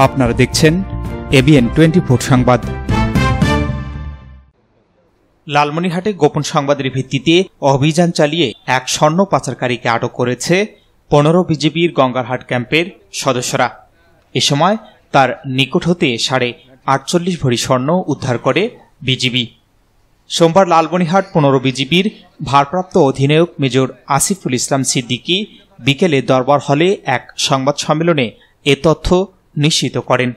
আপনারা দেখছেন এবিএন 24 সংবাদ। লালমনিরহাটে গোপন সংবাদের ভিত্তিতে অভিযান চালিয়ে এক স্বর্ণ পাচারকারীকে আটক করেছে 15 বিজিবির গঙ্গারহাট ক্যাম্পের সদস্যরা। এ সময় তার নিকট হতে 48.5 ভরি স্বর্ণ উদ্ধার করে বিজিবি। সোমবার লালমনিরহাট 15 বিজিবির ভারপ্রাপ্ত অধিনায়ক মেজর আসিফুল ইসলাম সিদ্দিকী বিকেলে দরবার হলে এক সংবাদ সম্মেলনে এ তথ্য নিশ্চিত করেন।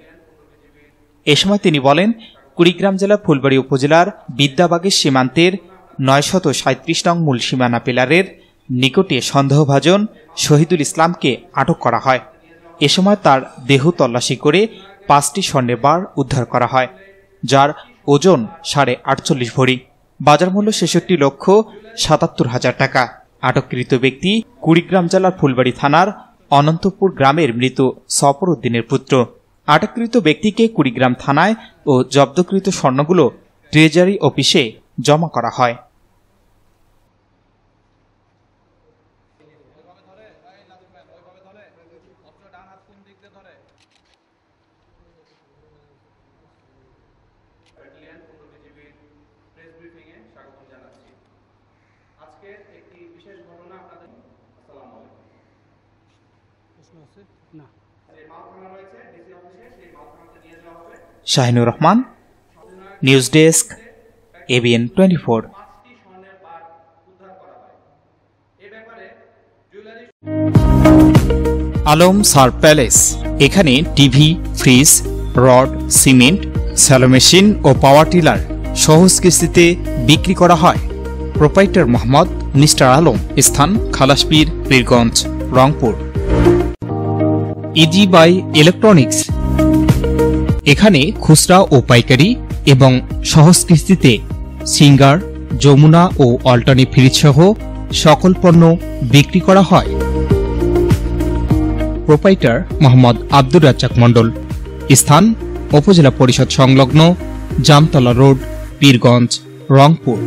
এ সময় তিনি বলেন, কুড়িগ্রাম জেলার ফুলবাড়ী উপজেলার বিদ্যাবাগের সীমান্তের 937 নং মূল সীমানা পিলারের নিকটে সন্দেহভাজন শহীদুল ইসলামকে আটক করা হয়। এ সময় তার দেহ তল্লাশি করে 5টি স্বর্ণের বার উদ্ধার করা হয়, যার ওজন 48.5 ভরি, বাজার মূল্য 66,77,000 টাকা। আটককৃত ব্যক্তি কুড়িগ্রাম জেলার ফুলবাড়ী থানার অনন্তপুর গ্রামের মৃত সফর উদ্দিনের পুত্র। আটককৃত ব্যক্তিকে কুড়িগ্রাম থানায় ও জব্দকৃত স্বর্ণগুলো ট্রেজারি অফিসে জমা করা হয়। Shahinur Rahman, news desk, ABN 24। Alam সার প্যালেস, এখানে TV, fridge, rod, cement, shallow machine ও পাওয়ার টিলার সহজ কিস্তিতে বিক্রি করা হয়। প্রোপাইটার মোহাম্মদ মিস্টার আলম, স্থান Khalaspir, Pirganj, Rangpur. Easy by electronics, এখানে খুচরা ও পাইকারি এবং সহজ কিস্তিতে সিঙ্গার, যমুনা ও অল্টারনেটিভ ফ্রিজ সহ সকল পণ্য বিক্রি করা হয়। প্রোপাইটার মোহাম্মদ আব্দুর রাজ্জাক মণ্ডল, স্থান উপজেলা পরিষদ সংলগ্ন জামতলা রোড, পীরগঞ্জ, রংপুর।